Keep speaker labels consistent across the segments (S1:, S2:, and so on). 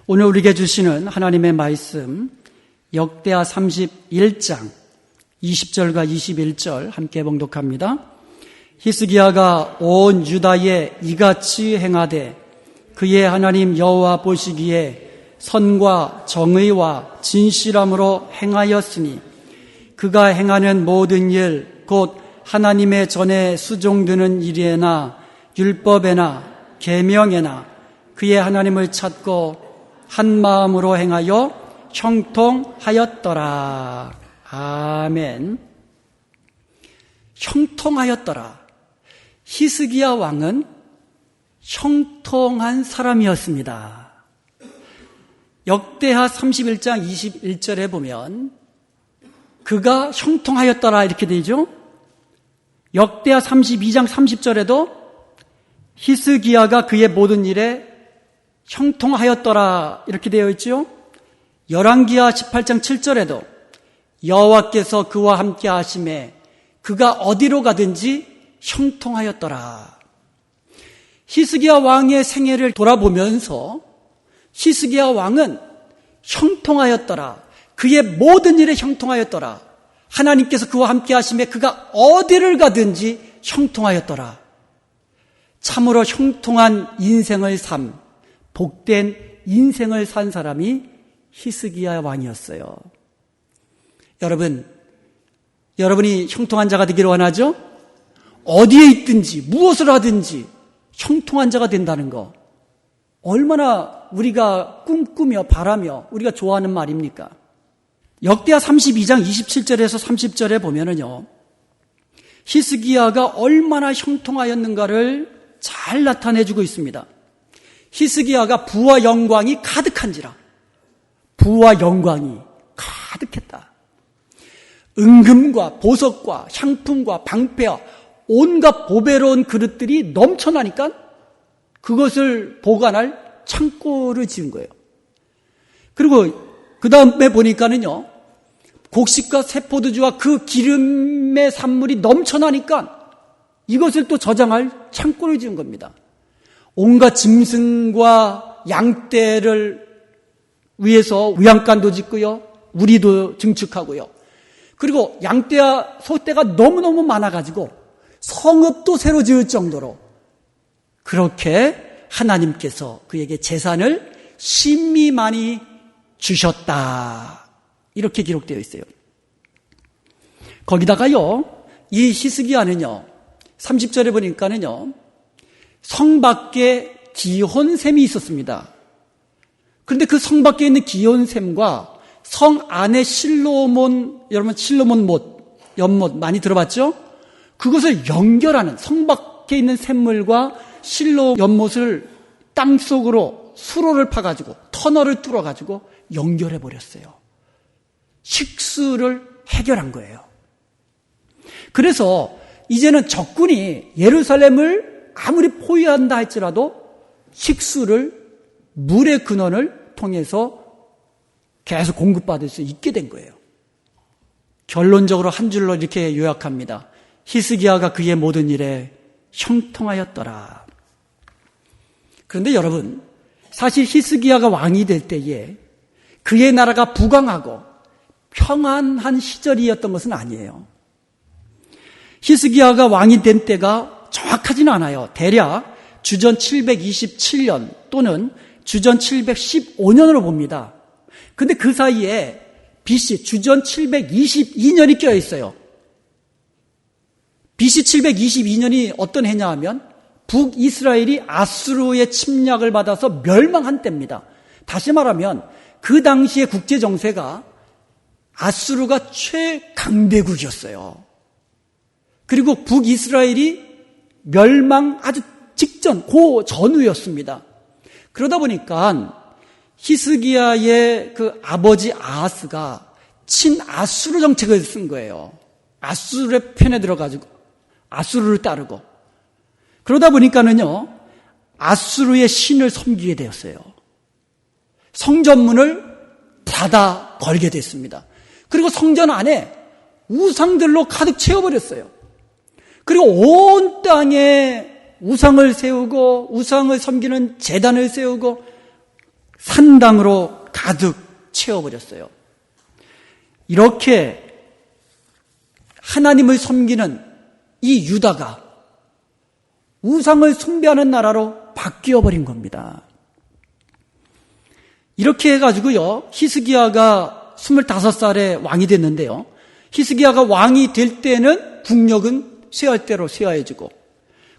S1: 오늘 우리에게 주시는 하나님의 말씀 역대하 31장 20절과 21절 함께 봉독합니다. 히스기야가 온 유다에 이같이 행하되 그의 하나님 여호와 보시기에 선과 정의와 진실함으로 행하였으니 그가 행하는 모든 일 곧 하나님의 전에 수종드는 일에나 율법에나 계명에나 그의 하나님을 찾고 한 마음으로 행하여 형통하였더라. 아멘. 형통하였더라. 히스기야 왕은 형통한 사람이었습니다. 역대하 31장 21절에 보면 그가 형통하였더라 이렇게 되죠. 역대하 32장 30절에도 히스기야가 그의 모든 일에 형통하였더라 이렇게 되어 있죠. 열왕기하 18장 7절에도 여호와께서 그와 함께 하심에 그가 어디로 가든지 형통하였더라. 히스기야 왕의 생애를 돌아보면서 히스기야 왕은 형통하였더라. 그의 모든 일에 형통하였더라. 하나님께서 그와 함께 하심에 그가 어디를 가든지 형통하였더라. 참으로 형통한 인생을 복된 인생을 산 사람이 히스기야 왕이었어요. 여러분이 형통한 자가 되기를 원하죠? 어디에 있든지 무엇을 하든지 형통한 자가 된다는 거 얼마나 우리가 꿈꾸며 바라며 우리가 좋아하는 말입니까? 역대하 32장 27절에서 30절에 보면은요, 히스기야가 얼마나 형통하였는가를 잘 나타내주고 있습니다. 히스기야가 부와 영광이 가득한지라. 부와 영광이 가득했다. 은금과 보석과 향품과 방패와 온갖 보배로운 그릇들이 넘쳐나니까 그것을 보관할 창고를 지은 거예요. 그리고 그 다음에 보니까는요, 곡식과 세포도주와 그 기름의 산물이 넘쳐나니까 이것을 또 저장할 창고를 지은 겁니다. 온갖 짐승과 양떼를 위해서 우양간도 짓고요, 우리도 증축하고요. 그리고 양떼와 소떼가 너무너무 많아가지고 성읍도 새로 지을 정도로 그렇게 하나님께서 그에게 재산을 심히 많이 주셨다. 이렇게 기록되어 있어요. 거기다가요, 이 히스기야는요, 30절에 보니까는요, 성 밖에 기혼샘이 있었습니다. 그런데 그 성 밖에 있는 기혼샘과 성 안에 여러분 실로몬 못, 연못 많이 들어봤죠? 그것을 연결하는 성 밖에 있는 샘물과 실로 연못을 땅 속으로 수로를 파가지고 터널을 뚫어가지고 연결해 버렸어요. 식수를 해결한 거예요. 그래서 이제는 적군이 예루살렘을 아무리 포위한다 할지라도 식수를 물의 근원을 통해서 계속 공급받을 수 있게 된 거예요. 결론적으로 한 줄로 이렇게 요약합니다. 히스기야가 그의 모든 일에 형통하였더라. 그런데 여러분, 사실 히스기야가 왕이 될 때에 그의 나라가 부강하고 평안한 시절이었던 것은 아니에요. 히스기야가 왕이 된 때가 정확하지는 않아요. 대략 주전 727년 또는 주전 715년으로 봅니다. 근데 그 사이에 BC 주전 722년이 껴 있어요. BC 722년이 어떤 해냐 하면 북이스라엘이 아수르의 침략을 받아서 멸망한 때입니다. 다시 말하면 그 당시의 국제 정세가 아수르가 최강대국이었어요. 그리고 북이스라엘이 멸망 아주 직전, 그 전후였습니다. 그러다 보니까 히스기야의 그 아버지 아하스가 친아수르 정책을 쓴 거예요. 아수르의 편에 들어가지고 아수르를 따르고, 그러다 보니까는요, 아수르의 신을 섬기게 되었어요. 성전문을 닫아 걸게 됐습니다. 그리고 성전 안에 우상들로 가득 채워버렸어요. 그리고 온 땅에 우상을 세우고 우상을 섬기는 제단을 세우고 산당으로 가득 채워버렸어요. 이렇게 하나님을 섬기는 이 유다가 우상을 숭배하는 나라로 바뀌어버린 겁니다. 이렇게 해가지고요, 히스기야가 25살에 왕이 됐는데요. 히스기야가 왕이 될 때는 국력은 쇠할 대로 쇠하여지고,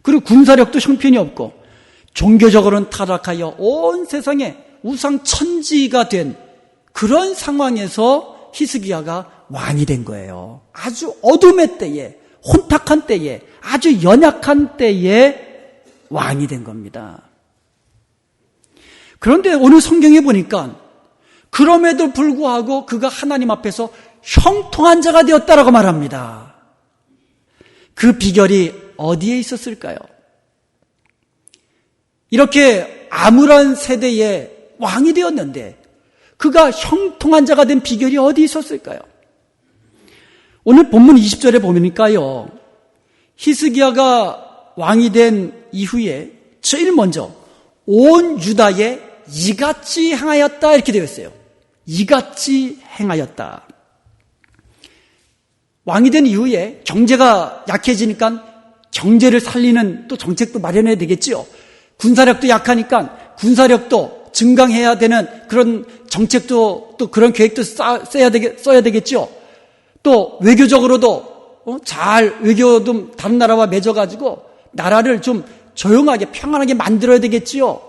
S1: 그리고 군사력도 형편이 없고, 종교적으로는 타락하여 온 세상에 우상 천지가 된 그런 상황에서 히스기야가 왕이 된 거예요. 아주 어둠의 때에, 혼탁한 때에, 아주 연약한 때에 왕이 된 겁니다. 그런데 오늘 성경에 보니까 그럼에도 불구하고 그가 하나님 앞에서 형통한 자가 되었다라고 말합니다. 그 비결이 어디에 있었을까요? 이렇게 암울한 세대에 왕이 되었는데 그가 형통한 자가 된 비결이 어디 있었을까요? 오늘 본문 20절에 보니까요, 히스기야가 왕이 된 이후에 제일 먼저 온 유다에 이같이 행하였다 이렇게 되어 있어요. 이같이 행하였다. 왕이 된 이후에 경제가 약해지니까 경제를 살리는 또 정책도 마련해야 되겠지요. 군사력도 약하니까 군사력도 증강해야 되는 그런 정책도 또 그런 계획도 써야 되겠죠. 또 외교적으로도 잘 외교도 다른 나라와 맺어가지고 나라를 좀 조용하게 평안하게 만들어야 되겠지요.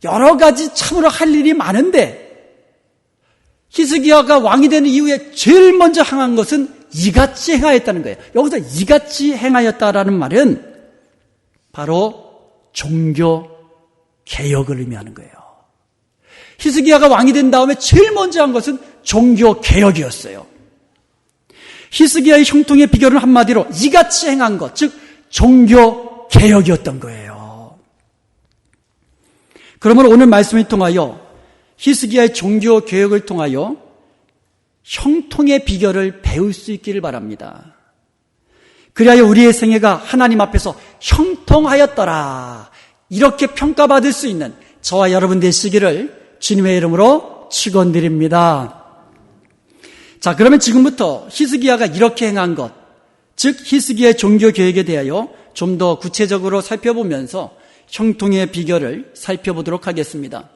S1: 여러 가지 참으로 할 일이 많은데 히스기야가 왕이 되는 이후에 제일 먼저 행한 것은 이같이 행하였다는 거예요. 여기서 이같이 행하였다라는 말은 바로 종교 개혁을 의미하는 거예요. 히스기야가 왕이 된 다음에 제일 먼저 한 것은 종교 개혁이었어요. 히스기야의 형통의 비결은 한마디로 이같이 행한 것, 즉 종교 개혁이었던 거예요. 그러면 오늘 말씀을 통하여 히스기야의 종교 개혁을 통하여 형통의 비결을 배울 수 있기를 바랍니다. 그리하여 우리의 생애가 하나님 앞에서 형통하였더라, 이렇게 평가받을 수 있는 저와 여러분 되시기를 주님의 이름으로 축원드립니다. 자, 그러면 지금부터 히스기야가 이렇게 행한 것, 즉 히스기야의 종교 개혁에 대하여 좀 더 구체적으로 살펴보면서 형통의 비결을 살펴보도록 하겠습니다.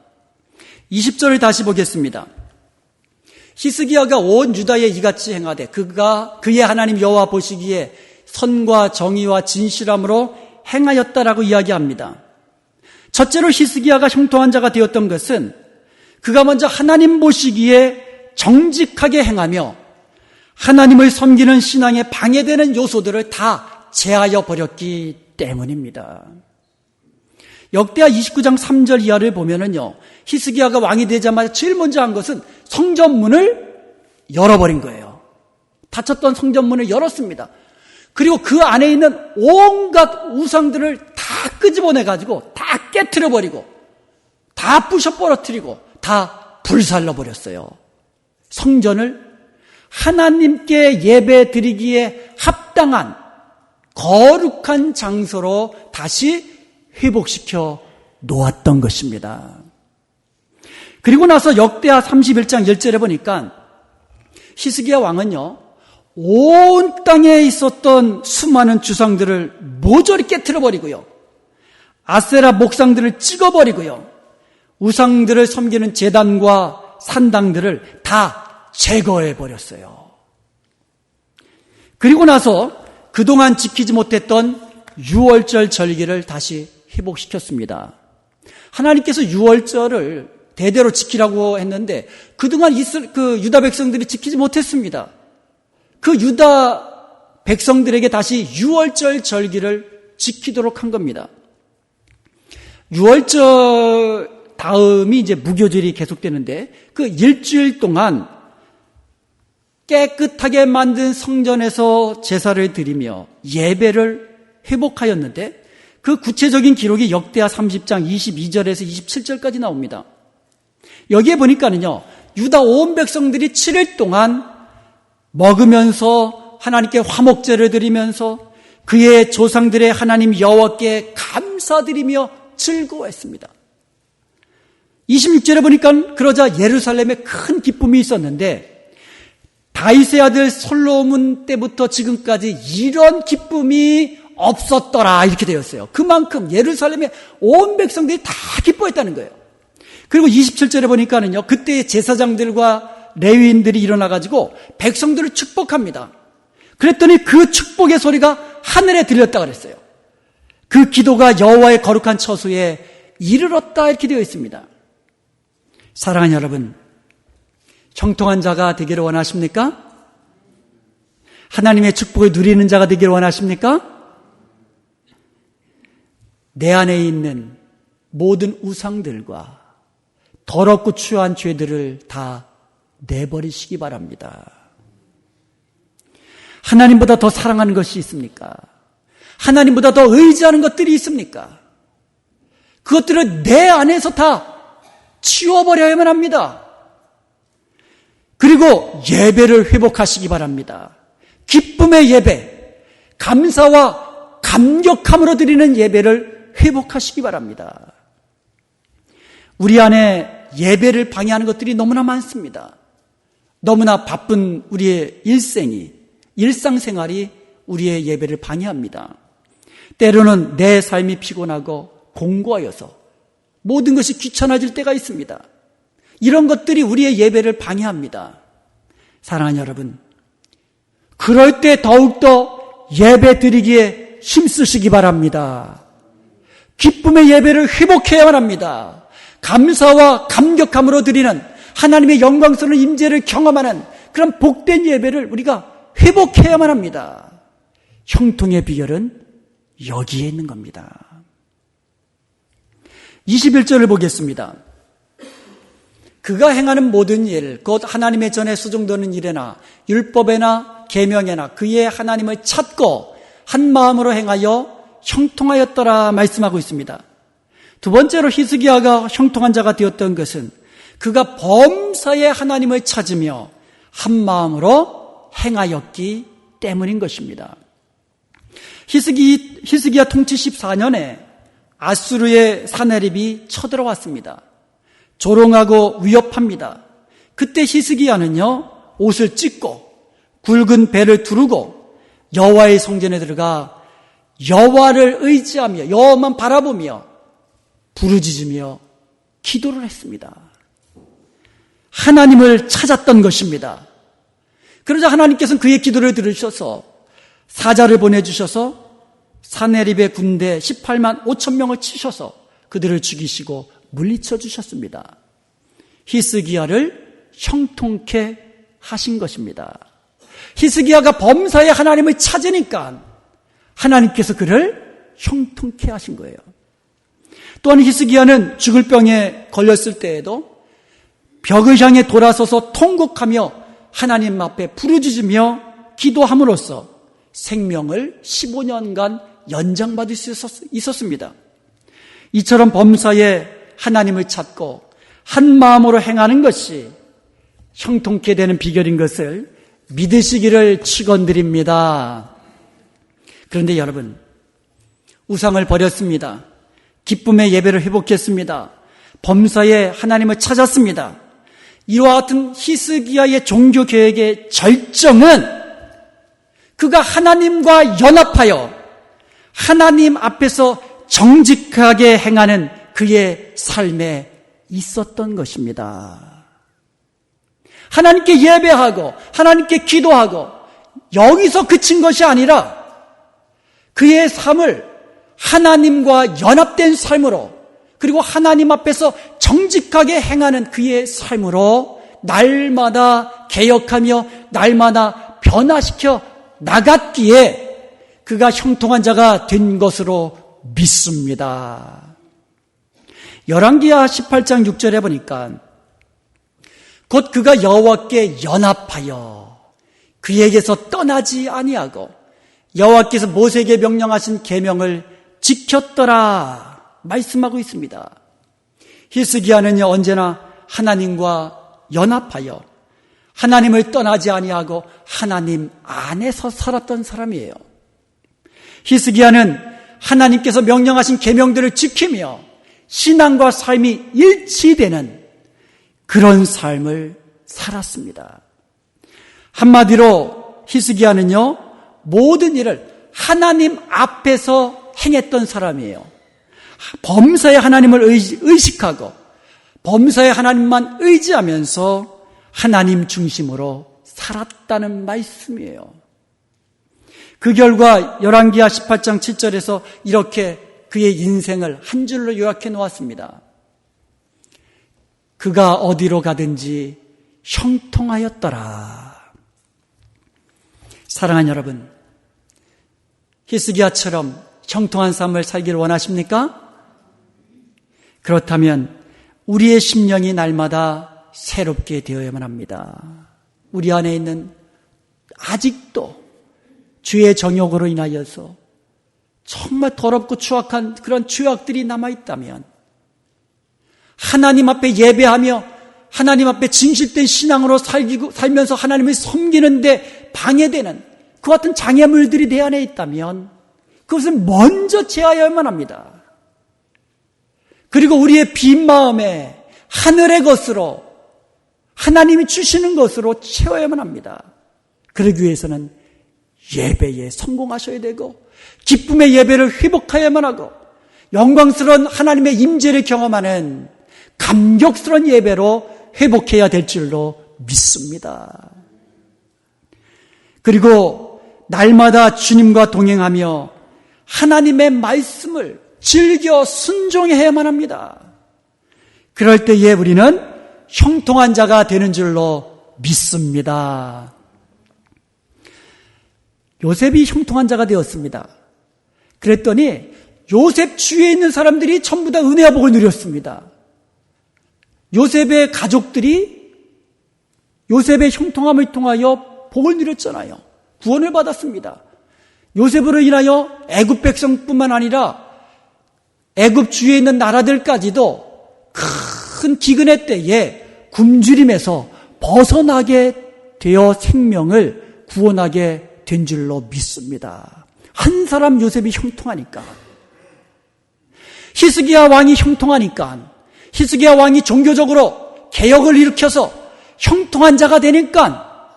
S1: 20절을 다시 보겠습니다. 히스기야가 온 유다에 이같이 행하되 그가 그의 하나님 여호와 보시기에 선과 정의와 진실함으로 행하였다라고 이야기합니다. 첫째로 히스기야가 형통한 자가 되었던 것은 그가 먼저 하나님 보시기에 정직하게 행하며 하나님을 섬기는 신앙에 방해되는 요소들을 다 제하여 버렸기 때문입니다. 역대하 29장 3절 이하를 보면은요, 히스기야가 왕이 되자마자 제일 먼저 한 것은 성전문을 열어버린 거예요. 닫혔던 성전문을 열었습니다. 그리고 그 안에 있는 온갖 우상들을 다 끄집어내가지고 다 깨트려버리고 다 부셔버려뜨리고 다 불살라버렸어요. 성전을 하나님께 예배 드리기에 합당한 거룩한 장소로 다시 회복시켜 놓았던 것입니다. 그리고 나서 역대하 31장 10절에 보니까 히스기야 왕은요, 온 땅에 있었던 수많은 주상들을 모조리 깨트려버리고요, 아세라 목상들을 찍어버리고요, 우상들을 섬기는 제단과 산당들을 다 제거해버렸어요. 그리고 나서 그동안 지키지 못했던 유월절 절기를 다시 회복시켰습니다. 하나님께서 유월절을 대대로 지키라고 했는데 그동안 유다 백성들이 지키지 못했습니다. 그 유다 백성들에게 다시 유월절 절기를 지키도록 한 겁니다. 유월절 다음이 이제 무교절이 계속되는데 그 일주일 동안 깨끗하게 만든 성전에서 제사를 드리며 예배를 회복하였는데 그 구체적인 기록이 역대하 30장 22절에서 27절까지 나옵니다. 여기에 보니까는요, 유다 온 백성들이 7일 동안 먹으면서 하나님께 화목제를 드리면서 그의 조상들의 하나님 여호와께 감사드리며 즐거워했습니다. 26절에 보니까 그러자 예루살렘에 큰 기쁨이 있었는데 다윗의 아들 솔로몬 때부터 지금까지 이런 기쁨이 없었더라 이렇게 되었어요. 그만큼 예루살렘의 온 백성들이 다 기뻐했다는 거예요. 그리고 27절에 보니까는요, 그때 제사장들과 레위인들이 일어나가지고 백성들을 축복합니다. 그랬더니 그 축복의 소리가 하늘에 들렸다 그랬어요. 그 기도가 여호와의 거룩한 처소에 이르렀다 이렇게 되어 있습니다. 사랑하는 여러분, 형통한 자가 되기를 원하십니까? 하나님의 축복을 누리는 자가 되기를 원하십니까? 내 안에 있는 모든 우상들과 더럽고 추한 죄들을 다 내버리시기 바랍니다. 하나님보다 더 사랑하는 것이 있습니까? 하나님보다 더 의지하는 것들이 있습니까? 그것들을 내 안에서 다 치워버려야만 합니다. 그리고 예배를 회복하시기 바랍니다. 기쁨의 예배, 감사와 감격함으로 드리는 예배를 회복하시기 바랍니다. 우리 안에 예배를 방해하는 것들이 너무나 많습니다. 너무나 바쁜 우리의 일상생활이 우리의 예배를 방해합니다. 때로는 내 삶이 피곤하고 공고하여서 모든 것이 귀찮아질 때가 있습니다. 이런 것들이 우리의 예배를 방해합니다. 사랑하는 여러분, 그럴 때 더욱더 예배 드리기에 힘쓰시기 바랍니다. 기쁨의 예배를 회복해야만 합니다. 감사와 감격함으로 드리는 하나님의 영광스러운 임재를 경험하는 그런 복된 예배를 우리가 회복해야만 합니다. 형통의 비결은 여기에 있는 겁니다. 21절을 보겠습니다. 그가 행하는 모든 일, 곧 하나님의 전에 수종되는 일에나 율법에나 계명에나 그의 하나님을 찾고 한 마음으로 행하여 형통하였더라 말씀하고 있습니다. 두 번째로 히스기야가 형통한 자가 되었던 것은 그가 범사에 하나님을 찾으며 한 마음으로 행하였기 때문인 것입니다. 히스기야 통치 14년에 아수르의 사내립이 쳐들어왔습니다. 조롱하고 위협합니다. 그때 히스기야는요, 옷을 찢고 굵은 배를 두르고 여호와의 성전에 들어가 여호와를 의지하며 여호와만 바라보며 부르짖으며 기도를 했습니다. 하나님을 찾았던 것입니다. 그러자 하나님께서는 그의 기도를 들으셔서 사자를 보내주셔서 사내립의 군대 18만 5천 명을 치셔서 그들을 죽이시고 물리쳐 주셨습니다. 히스기야를 형통케 하신 것입니다. 히스기야가 범사에 하나님을 찾으니까 하나님께서 그를 형통케 하신 거예요. 또한 히스기야는 죽을 병에 걸렸을 때에도 벽을 향해 돌아서서 통곡하며 하나님 앞에 부르짖으며 기도함으로써 생명을 15년간 연장받을 수 있었습니다. 이처럼 범사에 하나님을 찾고 한 마음으로 행하는 것이 형통케 되는 비결인 것을 믿으시기를 축원드립니다. 그런데 여러분, 우상을 버렸습니다. 기쁨의 예배를 회복했습니다. 범사에 하나님을 찾았습니다. 이와 같은 히스기야의 종교 계획의 절정은 그가 하나님과 연합하여 하나님 앞에서 정직하게 행하는 그의 삶에 있었던 것입니다. 하나님께 예배하고 하나님께 기도하고 여기서 그친 것이 아니라 그의 삶을 하나님과 연합된 삶으로 그리고 하나님 앞에서 정직하게 행하는 그의 삶으로 날마다 개혁하며 날마다 변화시켜 나갔기에 그가 형통한 자가 된 것으로 믿습니다. 열왕기하 18장 6절에 보니까 곧 그가 여호와께 연합하여 그에게서 떠나지 아니하고 여호와께서 모세에게 명령하신 계명을 지켰더라 말씀하고 있습니다. 히스기야는요, 언제나 하나님과 연합하여 하나님을 떠나지 아니하고 하나님 안에서 살았던 사람이에요. 히스기야는 하나님께서 명령하신 계명들을 지키며 신앙과 삶이 일치되는 그런 삶을 살았습니다. 한마디로 히스기야는요, 모든 일을 하나님 앞에서 행했던 사람이에요. 범사에 하나님을 의식하고 범사에 하나님만 의지하면서 하나님 중심으로 살았다는 말씀이에요. 그 결과 열왕기하 18장 7절에서 이렇게 그의 인생을 한 줄로 요약해 놓았습니다. 그가 어디로 가든지 형통하였더라. 사랑하는 여러분, 히스기야처럼 형통한 삶을 살기를 원하십니까? 그렇다면 우리의 심령이 날마다 새롭게 되어야만 합니다. 우리 안에 있는 아직도 죄의 정욕으로 인하여서 정말 더럽고 추악한 그런 죄악들이 남아있다면 하나님 앞에 예배하며 하나님 앞에 진실된 신앙으로 살면서 하나님을 섬기는데 방해되는 그 같은 장애물들이 내 안에 있다면 그것을 먼저 제하여야만 합니다. 그리고 우리의 빈 마음에 하늘의 것으로 하나님이 주시는 것으로 채워야만 합니다. 그러기 위해서는 예배에 성공하셔야 되고 기쁨의 예배를 회복해야만 하고 영광스러운 하나님의 임재를 경험하는 감격스러운 예배로 회복해야 될 줄로 믿습니다. 그리고 날마다 주님과 동행하며 하나님의 말씀을 즐겨 순종해야만 합니다. 그럴 때에 우리는 형통한 자가 되는 줄로 믿습니다. 요셉이 형통한 자가 되었습니다. 그랬더니 요셉 주위에 있는 사람들이 전부 다 은혜와 복을 누렸습니다. 요셉의 가족들이 요셉의 형통함을 통하여 복을 누렸잖아요. 구원을 받았습니다. 요셉으로 인하여 애굽 백성뿐만 아니라 애굽 주위에 있는 나라들까지도 큰 기근의 때에 굶주림에서 벗어나게 되어 생명을 구원하게 된 줄로 믿습니다. 한 사람 요셉이 형통하니까, 히스기야 왕이 형통하니까, 히스기야 왕이 종교적으로 개혁을 일으켜서 형통한 자가 되니까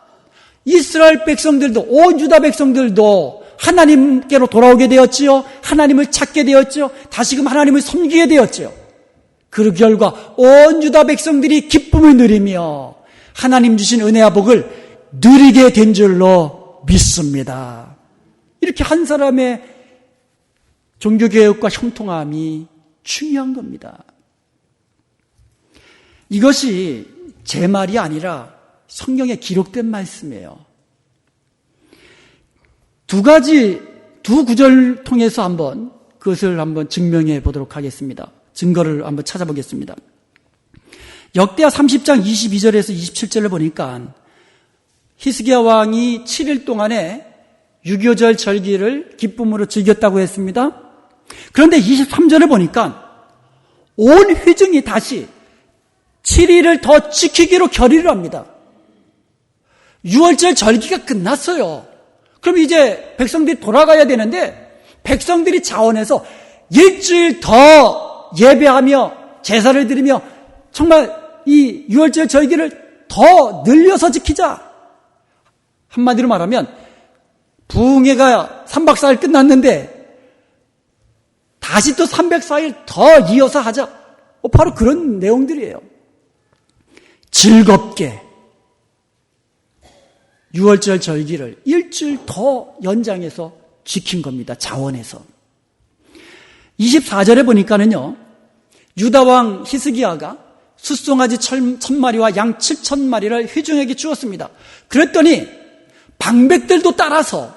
S1: 이스라엘 백성들도, 온 유다 백성들도 하나님께로 돌아오게 되었지요. 하나님을 찾게 되었지요. 다시금 하나님을 섬기게 되었지요. 그 결과 온 유다 백성들이 기쁨을 누리며 하나님 주신 은혜와 복을 누리게 된 줄로 믿습니다. 이렇게 한 사람의 종교개혁과 형통함이 중요한 겁니다. 이것이 제 말이 아니라 성경에 기록된 말씀이에요. 두 구절 통해서 한번 그것을 한번 증명해 보도록 하겠습니다. 증거를 한번 찾아보겠습니다. 역대하 30장 22절에서 27절을 보니까 히스기야 왕이 7일 동안에 유교절 절기를 기쁨으로 즐겼다고 했습니다. 그런데 23절을 보니까 온 회중이 다시 7일을 더 지키기로 결의를 합니다. 6월절 절기가 끝났어요. 그럼 이제 백성들이 돌아가야 되는데 백성들이 자원해서 일주일 더 예배하며 제사를 드리며 정말 이 6월절 절기를 더 늘려서 지키자. 한마디로 말하면 부흥회가 3박 4일 끝났는데 다시 또 304일 더 이어서 하자. 바로 그런 내용들이에요. 즐겁게 6월절 절기를 일주일 더 연장해서 지킨 겁니다. 자원해서. 24절에 보니까는요, 유다왕 히스기야가 숫송아지 1000마리와 양 7000마리를 회중에게 주었습니다. 그랬더니 방백들도 따라서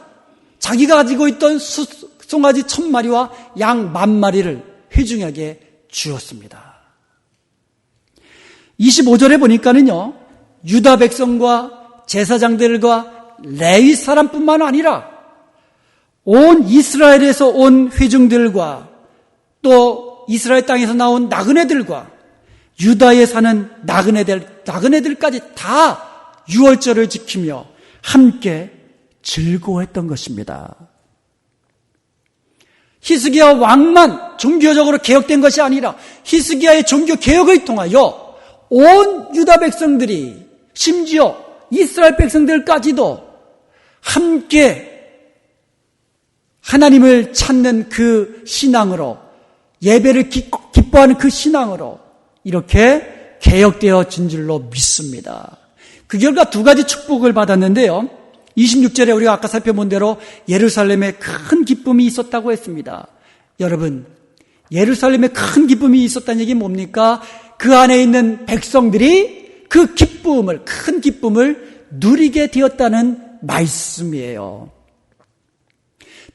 S1: 자기가 가지고 있던 숫송아지 1000마리와 양 10,000마리를 회중에게 주었습니다. 25절에 보니까는요, 유다 백성과 제사장들과 레위 사람뿐만 아니라 온 이스라엘에서 온 회중들과 또 이스라엘 땅에서 나온 나그네들과 유다에 사는 나그네들까지 다 6월절을 지키며 함께 즐거워했던 것입니다. 히스기야 왕만 종교적으로 개혁된 것이 아니라 히스기야의 종교 개혁을 통하여 온 유다 백성들이, 심지어 이스라엘 백성들까지도 함께 하나님을 찾는 그 신앙으로, 예배를 기뻐하는 그 신앙으로 이렇게 개혁되어진 줄로 믿습니다. 그 결과 두 가지 축복을 받았는데요. 26절에 우리가 아까 살펴본 대로 예루살렘에 큰 기쁨이 있었다고 했습니다. 여러분, 예루살렘에 큰 기쁨이 있었다는 얘기 뭡니까? 그 안에 있는 백성들이 그 기쁨을, 큰 기쁨을 누리게 되었다는 말씀이에요.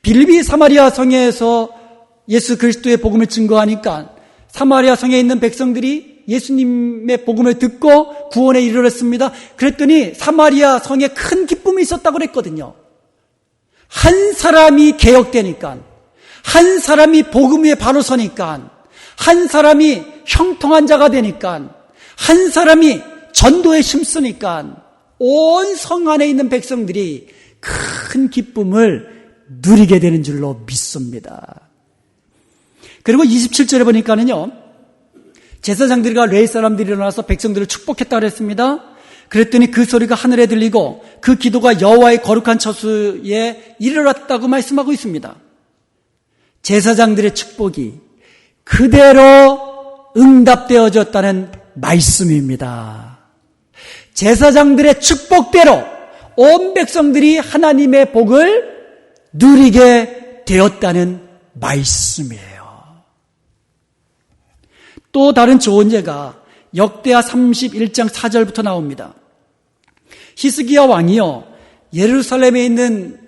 S1: 빌립이 사마리아 성에서 예수 그리스도의 복음을 증거하니까 사마리아 성에 있는 백성들이 예수님의 복음을 듣고 구원에 이르렀습니다. 그랬더니 사마리아 성에 큰 기쁨이 있었다고 그랬거든요. 한 사람이 개혁되니까, 한 사람이 복음 위에 바로 서니까, 한 사람이 형통한 자가 되니까, 한 사람이 전도에 힘쓰니까 온 성 안에 있는 백성들이 큰 기쁨을 누리게 되는 줄로 믿습니다. 그리고 27절에 보니까는요, 제사장들과 레위 사람들이 일어나서 백성들을 축복했다고 그랬습니다. 그랬더니 그 소리가 하늘에 들리고 그 기도가 여호와의 거룩한 처소에 이르렀다고 말씀하고 있습니다. 제사장들의 축복이 그대로 응답되어졌다는 말씀입니다. 제사장들의 축복대로 온 백성들이 하나님의 복을 누리게 되었다는 말씀이에요. 또 다른 좋은 예가 역대하 31장 4절부터 나옵니다. 히스기야 왕이요, 예루살렘에 있는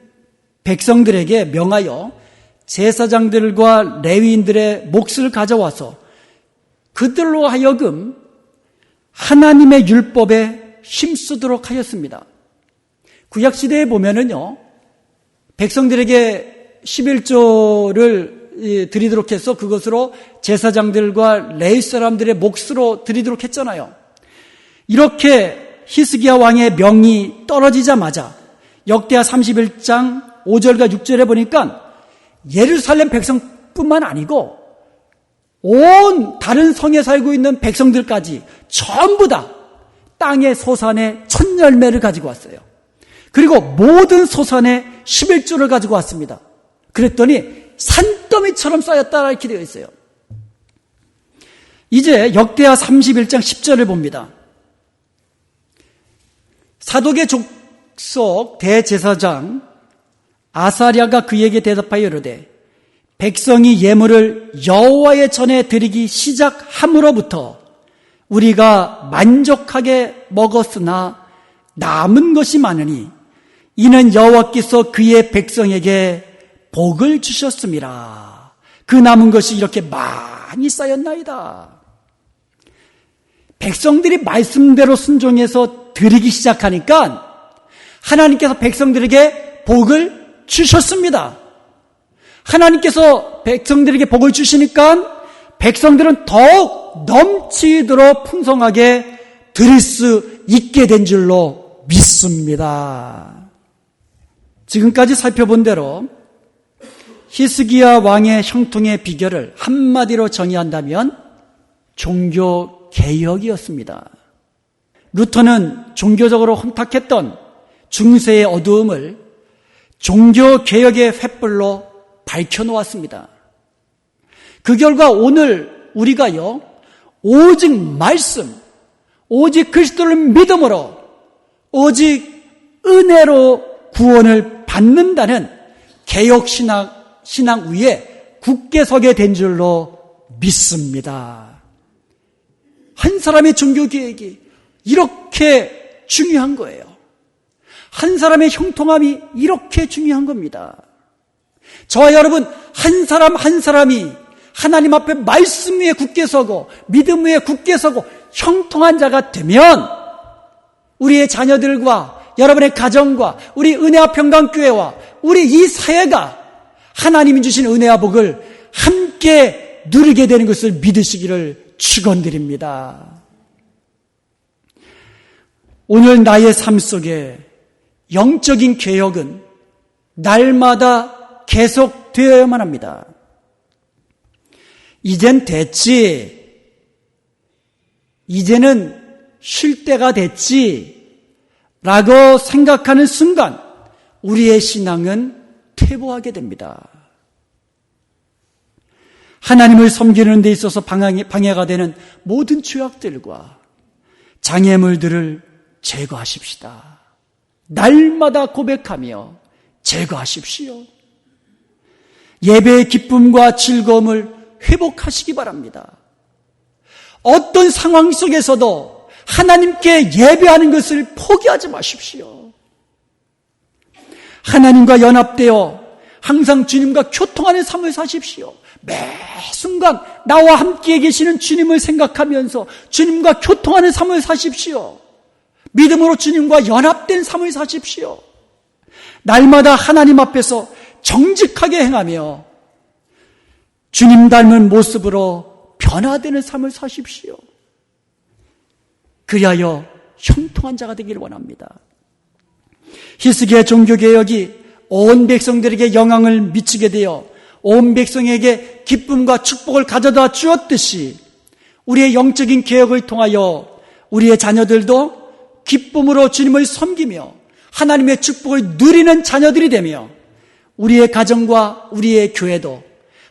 S1: 백성들에게 명하여 제사장들과 레위인들의 몫을 가져와서 그들로 하여금 하나님의 율법에 힘쓰도록 하였습니다. 구약시대에 보면은요, 백성들에게 11조를 드리도록 해서 그것으로 제사장들과 레위 사람들의 몫으로 드리도록 했잖아요. 이렇게 히스기야 왕의 명이 떨어지자마자 역대하 31장 5절과 6절에 보니까 예루살렘 백성뿐만 아니고 온 다른 성에 살고 있는 백성들까지 전부 다 땅의 소산의 첫 열매를 가지고 왔어요. 그리고 모든 소산의 11조를 가지고 왔습니다. 그랬더니 산더미처럼 쌓였다 이렇게 되어 있어요. 이제 역대하 31장 10절을 봅니다. 사독의 족속 대제사장 아사랴가 그에게 대답하여 이르되 백성이 예물을 여호와의 전에 드리기 시작함으로부터 우리가 만족하게 먹었으나 남은 것이 많으니 이는 여호와께서 그의 백성에게 복을 주셨음이라. 그 남은 것이 이렇게 많이 쌓였나이다. 백성들이 말씀대로 순종해서 드리기 시작하니까 하나님께서 백성들에게 복을 주셨습니다. 하나님께서 백성들에게 복을 주시니까 백성들은 더욱 넘치도록 풍성하게 드릴 수 있게 된 줄로 믿습니다. 지금까지 살펴본 대로 히스기야 왕의 형통의 비결을 한마디로 정의한다면 종교 개혁이었습니다. 루터는 종교적으로 혼탁했던 중세의 어두움을 종교 개혁의 횃불로 밝혀놓았습니다. 그 결과 오늘 우리가요, 오직 말씀, 오직 그리스도를 믿음으로, 오직 은혜로 구원을 받는다는 개혁신앙 위에 굳게 서게 된 줄로 믿습니다. 한 사람의 종교 개혁이 이렇게 중요한 거예요. 한 사람의 형통함이 이렇게 중요한 겁니다. 저와 여러분 한 사람 한 사람이 하나님 앞에 말씀 위에 굳게 서고 믿음 위에 굳게 서고 형통한 자가 되면 우리의 자녀들과 여러분의 가정과 우리 은혜와 평강교회와 우리 이 사회가 하나님이 주신 은혜와 복을 함께 누리게 되는 것을 믿으시기를 축원드립니다. 오늘 나의 삶 속에 영적인 개혁은 날마다 계속되어야만 합니다. 이젠 됐지. 이제는 쉴 때가 됐지. 라고 생각하는 순간 우리의 신앙은 퇴보하게 됩니다. 하나님을 섬기는 데 있어서 방해가 되는 모든 죄악들과 장애물들을 제거하십시다. 날마다 고백하며 제거하십시오. 예배의 기쁨과 즐거움을 회복하시기 바랍니다. 어떤 상황 속에서도 하나님께 예배하는 것을 포기하지 마십시오. 하나님과 연합되어 항상 주님과 교통하는 삶을 사십시오. 매 순간 나와 함께 계시는 주님을 생각하면서 주님과 교통하는 삶을 사십시오. 믿음으로 주님과 연합된 삶을 사십시오. 날마다 하나님 앞에서 정직하게 행하며 주님 닮은 모습으로 변화되는 삶을 사십시오. 그리하여 형통한 자가 되기를 원합니다. 히스기야 종교개혁이 온 백성들에게 영향을 미치게 되어 온 백성에게 기쁨과 축복을 가져다 주었듯이 우리의 영적인 개혁을 통하여 우리의 자녀들도 기쁨으로 주님을 섬기며 하나님의 축복을 누리는 자녀들이 되며 우리의 가정과 우리의 교회도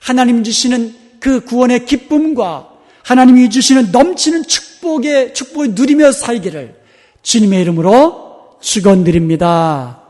S1: 하나님 주시는 그 구원의 기쁨과 하나님이 주시는 넘치는 축복을 누리며 살기를 주님의 이름으로 축원드립니다.